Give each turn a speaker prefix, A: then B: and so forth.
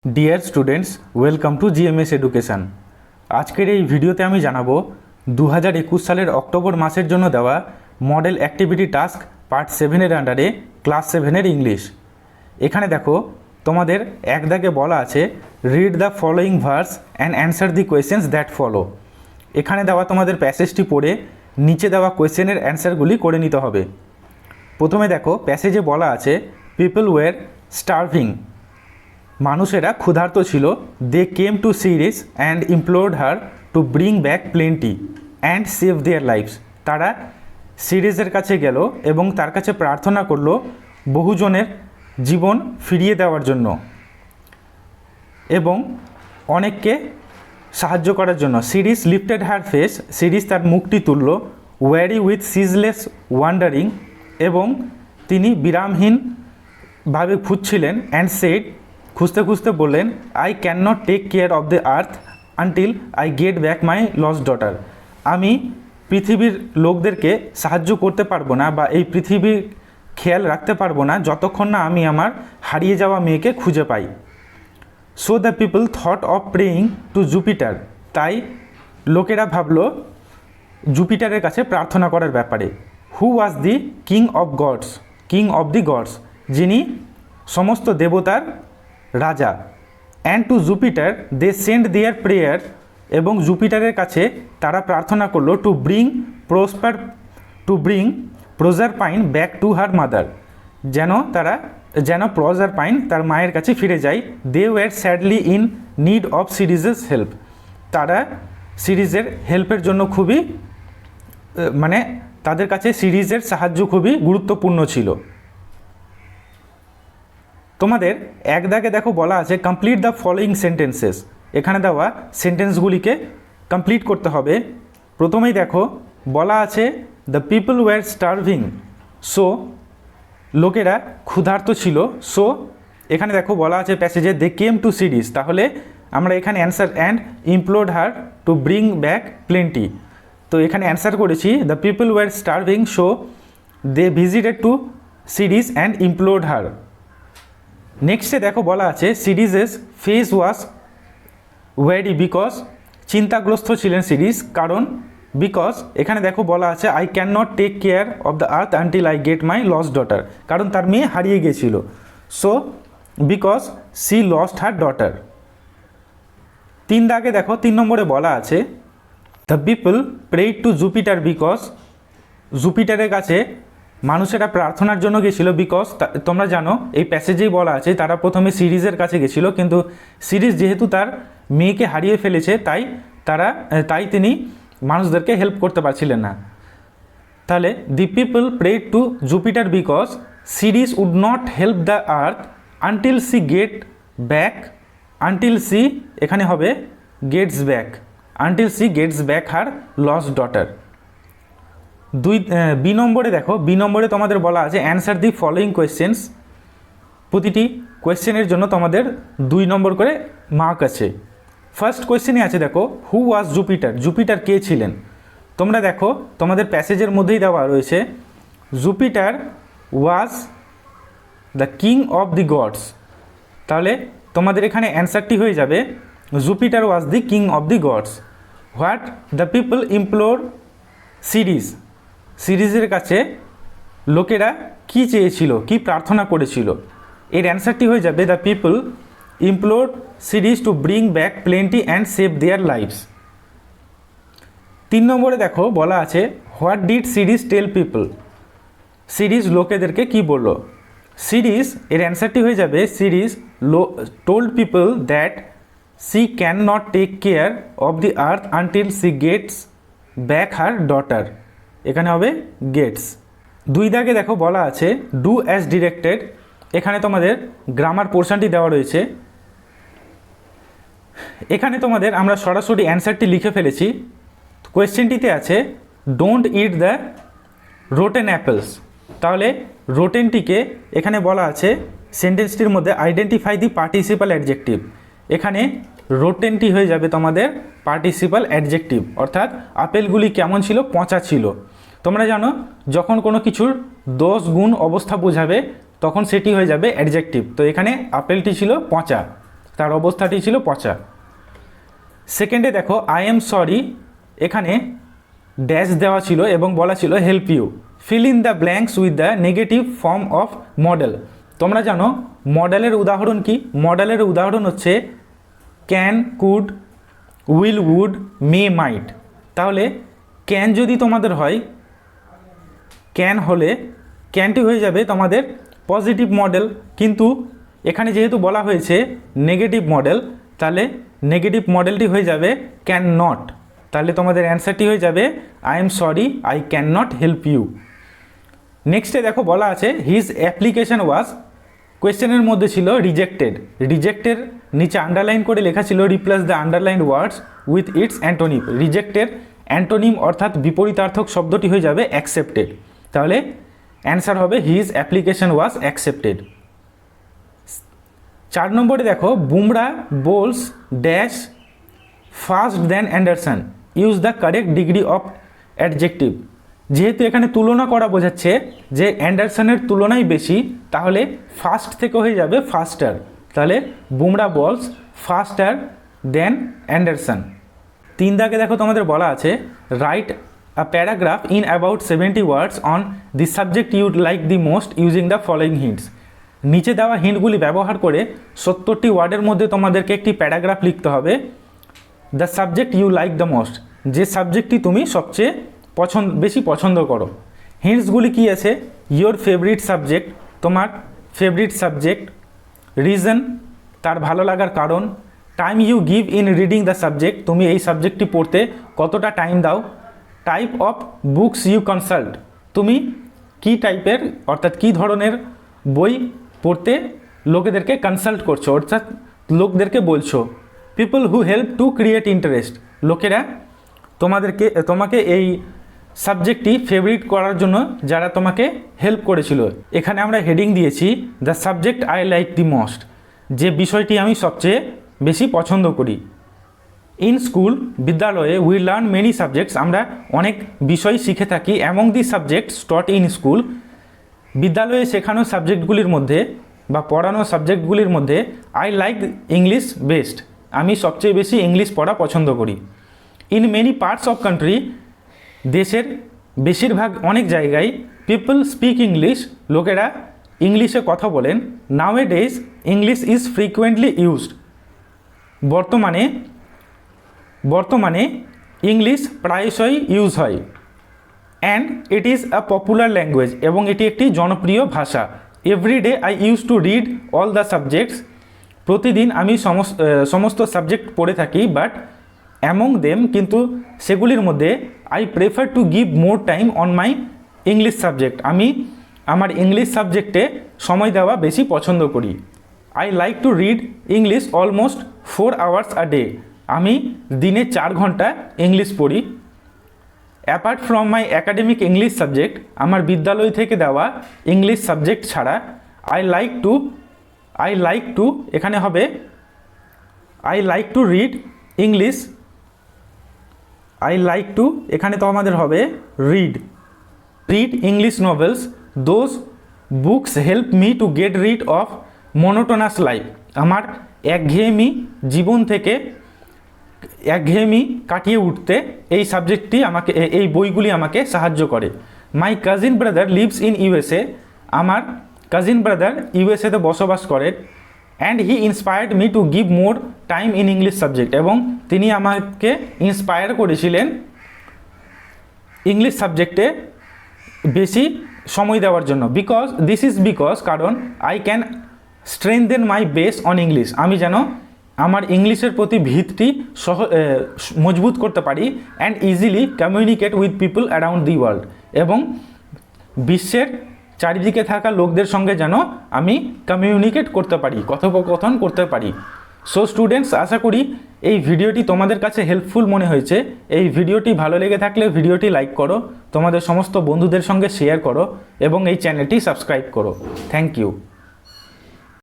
A: Dear students, welcome to GMS education. আজকের এই ভিডিওতে আমি জানাবো 2021 সালের অক্টোবর মাসের জন্য দেওয়া মডেল অ্যাক্টিভিটি টাস্ক পার্ট 7-এর আন্ডারে ক্লাস 7-এর ইংলিশ। এখানে দেখো তোমাদের এক দাগে বলা আছে read the following verse and answer the questions that follow. এখানে দেওয়া তোমাদের প্যাসেজটি পড়ে নিচে দেওয়া কোয়েশ্চেনের অ্যান্সারগুলি করে নিতে হবে। প্রথমে দেখো প্যাসেজে বলা আছে পিপল ওয়্যার স্টার্ভিং, মানুষেরা ক্ষুধার্ত ছিল। They came to Ceres and implored her to bring back plenty and save their lives. তারা সিরিজের কাছে গেল এবং তার কাছে প্রার্থনা করলো বহুজনের জীবন ফিরিয়ে দেওয়ার জন্য এবং অনেককে সাহায্য করার জন্য। সিরিজ লিফটেড হার ফেস, সিরিজ তার মুখটি তুলল। ওয়ারি উইথ সিজলেস ওয়ান্ডারিং, এবং তিনি বিরামহীনভাবে খুঁজছিলেন। অ্যান্ড সেড, খুঁজতে খুঁজতে বললেন, I can not take care of the earth until I get back my lost daughter. আমি পৃথিবীর লোকদেরকে সাহায্য করতে পারবো না বা এই পৃথিবীর খেয়াল রাখতে পারবো না যতক্ষণ না আমি আমার হারিয়ে যাওয়া মেয়েকে খুঁজে পাই। So the people thought of praying to Jupiter. তাই লোকেরা ভাবলো জুপিটারের কাছে প্রার্থনা করার ব্যাপারে। Who was the king of gods, king of the gods, যিনি সমস্ত দেবতার রাজা। And to Jupiter they send their prayer, এবং জুপিটারের কাছে তারা প্রার্থনা করলো to bring Proserpine back to her mother, যেন প্রজারপাইন তার মায়ের কাছে ফিরে যায়। They were sadly in need of Ceres's help. তারা সিরিজের হেল্পের জন্য খুবই তাদের কাছে সিরিজের সাহায্য খুবই গুরুত্বপূর্ণ ছিল। তোমাদের এক দাগে দেখো বলা আছে কমপ্লিট দ্য ফলোয়িং সেন্টেন্সেস। এখানে দেওয়া সেন্টেন্সগুলিকে কমপ্লিট করতে হবে। প্রথমেই দেখো বলা আছে the people were starving, so লোকেরা ক্ষুধার্ত ছিল। সো এখানে দেখো বলা আছে প্যাসেজে দে কেম টু সিরিজ, তাহলে আমরা এখানে answer and implored her to bring back plenty. তো এখানে অ্যান্সার করেছি the people were starving, so they visited to Ceres and implored her. নেক্সটে দেখো বলা আছে সিরিজেস ফেস ওয়াজ ওয়ারি বিকজ, চিন্তাগ্রস্ত ছিলেন সিরিজ কারণ বিকজ এখানে দেখো বলা আছে I can not take care of the earth until I get my lost daughter, কারণ তার মেয়ে হারিয়ে গিয়েছিল। So because she lost her daughter. 3 দাগে দেখো 3 নম্বরে বলা আছে the people prayed to Jupiter because, জুপিটারের কাছে মানুষেরা প্রার্থনার জন্য গেছিলো। বিকজ তোমরা জানো এই প্যাসেজেই বলা আছে তারা প্রথমে সিরিজের কাছে গেছিলো, কিন্তু সিরিজ যেহেতু তার মেয়েকে হারিয়ে ফেলেছে তাই তিনি মানুষদেরকে হেল্প করতে পারছিলেন না। তাহলে the people prayed to Jupiter because Ceres would not help the earth until she get back, until she এখানে হবে gets back, until she gets back her lost daughter. B নম্বরে দেখো, বি নম্বরে তোমাদের বলা আছে অ্যান্সার দি ফলোয়িং কোয়েশ্চেন্স। প্রতিটি কোয়েশ্চেনের জন্য তোমাদের 2 নম্বর করে মার্ক আছে। ফার্স্ট কোয়েশ্চেনে আছে দেখো হু ওয়াজ জুপিটার, জুপিটার কে ছিলেন। তোমরা দেখো তোমাদের প্যাসেজের মধ্যেই দেওয়া রয়েছে Jupiter was the king of the gods. তাহলে তোমাদের এখানে অ্যান্সারটি হয়ে যাবে Jupiter was the king of the gods. What the people implore Ceres, সিরিজের কাছে লোকেরা কি চেয়েছিল, কি প্রার্থনা করেছিল। এর অ্যান্সারটি হয়ে যাবে the people implore Ceres to bring back plenty and save their lives. 3 নম্বরে দেখো বলা আছে what did Ceres tell people, Ceres লোকেদেরকে কি বলল। সিরিজ এর অ্যান্সারটি হয়ে যাবে Ceres told people that she can not take care of the earth until she gets back her daughter, এখানে হবে গেটস। 2 দাগে দেখো বলা আছে ডু অ্যাজ ডিরেক্টেড। এখানে তোমাদের গ্রামার পোর্শনটি দেওয়া রয়েছে। এখানে তোমাদের আমরা সরাসরি অ্যান্সারটি লিখে ফেলেছি। কোয়েশ্চেনটিতে আছে don't it the rotten apples. তাহলে রোটেনটিকে এখানে বলা আছে সেন্টেন্সটির মধ্যে আইডেন্টিফাই দি পার্টিসিপাল অ্যাডজেক্টিভ। এখানে রোটেনটি হয়ে যাবে তোমাদের পার্টিসিপাল অ্যাডজেক্টিভ, অর্থাৎ আপেলগুলি কেমন ছিল, পচা ছিল। তোমরা জানো যখন কোনো কিছুর দোষ গুণ অবস্থা বোঝাবে তখন সেটি হয়ে যাবে অ্যাডজেক্টিভ। তো এখানে আপেলটি ছিল পচা। তার অবস্থাটি ছিল পচা। সেকেন্ডে দেখো আই এম সরি, এখানে ড্যাশ দেওয়া ছিল এবং বলা ছিল help you, fill in the blanks with the negative form of modal. তোমরা জানো মডেলের উদাহরণ কি? মডেলের উদাহরণ হচ্ছে can, could, will, would, may, might. তাহলে ক্যান যদি তোমাদের হয়, ক্যান হলে ক্যানটি হয়ে যাবে তোমাদের পজিটিভ মডেল, কিন্তু এখানে যেহেতু বলা হয়েছে নেগেটিভ মডেল, তাহলে নেগেটিভ মডেলটি হয়ে যাবে ক্যান নট। তাহলে তোমাদের অ্যান্সারটি হয়ে যাবে I am sorry, I can not help you. নেক্সটে দেখো বলা আছে হিজ অ্যাপ্লিকেশন ওয়াজ, কোয়েশ্চেনের মধ্যে ছিল রিজেক্টেড। রিজেক্টের নিচে আন্ডারলাইন করে লেখা ছিল replace the underlined words with its antonym. রিজেক্টের অ্যান্টোনিম অর্থাৎ বিপরীতার্থক শব্দটি হয়ে যাবে অ্যাকসেপ্টেড। তাহলে অ্যান্সার হবে হিজ অ্যাপ্লিকেশন ওয়াজ অ্যাকসেপ্টেড। 4 নম্বরে দেখো Bumrah bowls dash fast than Anderson, use the correct degree of adjective. যেহেতু এখানে তুলনা করা বোঝাচ্ছে যে অ্যান্ডারসনের তুলনায় বেশি, তাহলে ফাস্ট থেকে হয়ে যাবে ফাস্টার। তাহলে বুমরা বলস ফাস্টার দেন অ্যান্ডারসন। 3 দাগে দেখো তোমাদের বলা আছে write a paragraph in about 70 words on the subject ইউড like the most using the following hints. নিচে দেওয়া হিন্টগুলি ব্যবহার করে 70টি ওয়ার্ডের মধ্যে তোমাদেরকে একটি প্যারাগ্রাফ লিখতে হবে। The subject you like the most, যে সাবজেক্টটি তুমি সবচেয়ে বেশি পছন্দ করো। হিন্টসগুলি কি আছে? ইয়োর ফেভারিট সাবজেক্ট, তোমার ফেভারিট সাবজেক্ট, রিজন, তার ভালো লাগার কারণ, time you give in reading the subject, তুমি এই সাবজেক্টটি পড়তে কতটা টাইম দাও, type of books you consult, তুমি কী টাইপের অর্থাৎ কী ধরনের বই পড়তে লোকেদেরকে কনসাল্ট করছো অর্থাৎ লোকদেরকে বলছো, people who help to create interest, লোকেরা তোমাকে এই সাবজেক্টটি ফেভারিট করার জন্য যারা তোমাকে হেল্প করেছিল। এখানে আমরা হেডিং দিয়েছি the subject I like the most, যে বিষয়টি আমি সবচেয়ে বেশি পছন্দ করি। ইন স্কুল, বিদ্যালয়ে, উই লার্ন মেনি সাবজেক্টস, আমরা অনেক বিষয় শিখে থাকি। Among the subjects taught in school, বিদ্যালয়ে শেখানো সাবজেক্টগুলির মধ্যে বা পড়ানো সাবজেক্টগুলির মধ্যে আই লাইক ইংলিশ বেস্ট, আমি সবচেয়ে বেশি ইংলিশ পড়া পছন্দ করি। In many parts of country, দেশের বেশিরভাগ অনেক জায়গায়, পিপল স্পিক ইংলিশ, লোকেরা ইংলিশে কথা বলেন। Nowadays English is frequently used, বর্তমানে ইংলিশ প্রায়শই ইউজ হয়। And it is a popular language, এবং এটি একটি জনপ্রিয় ভাষা। Everyday I use to read all the subjects, প্রতিদিন আমি সমস্ত সাবজেক্ট পড়ে থাকি। বাট অ্যামং দেম, কিন্তু সেগুলির মধ্যে I prefer to give more time on my English subject, আমি আমার ইংলিশ সাবজেক্টে সময় দেওয়া বেশি পছন্দ করি। I like to read English almost 4 hours a day, আমি দিনে 4 ঘন্টা ইংলিশ পড়ি। Apart from my academic English subject, আমার বিদ্যালয় থেকে দেওয়া ইংলিশ সাবজেক্ট ছাড়া, আই লাইক টু এখানে হবে I like to read English, I like to এখানে তো আমাদের হবে read English novels, those books help me to get rid of monotonous life, আমার একঘেয়েমি কাটিয়ে উঠতে এই সাবজেক্টটি এই বইগুলি আমাকে সাহায্য করে। My cousin brother lives in USA, আমার কাজিন ব্রাদার ইউএসএতে বসবাস করেন। And he inspired me to give more time in English subject, এবং তিনি আমাকে ইন্সপায়ার করেছিলেন ইংলিশ সাবজেক্টে বেশি সময় দেওয়ার জন্য। বিকজ কারণ I can strengthen my base on English, আমি যেন আমার ইংলিশের প্রতি ভিতটি মজবুত করতে পারি। And easily communicate with people around the world, এবং বিশ্বের চারিদিকে থাকা লোকদের সঙ্গে যেন আমি কমিউনিকেট করতে পারি, কথোপকথন করতে পারি। সো স্টুডেন্টস, আশা করি এই ভিডিওটি তোমাদের কাছে হেল্পফুল মনে হয়েছে। এই ভিডিওটি ভালো লেগে থাকলে ভিডিওটি লাইক করো, তোমাদের সমস্ত বন্ধুদের সঙ্গে শেয়ার করো এবং এই চ্যানেলটি সাবস্ক্রাইব করো। Thank you.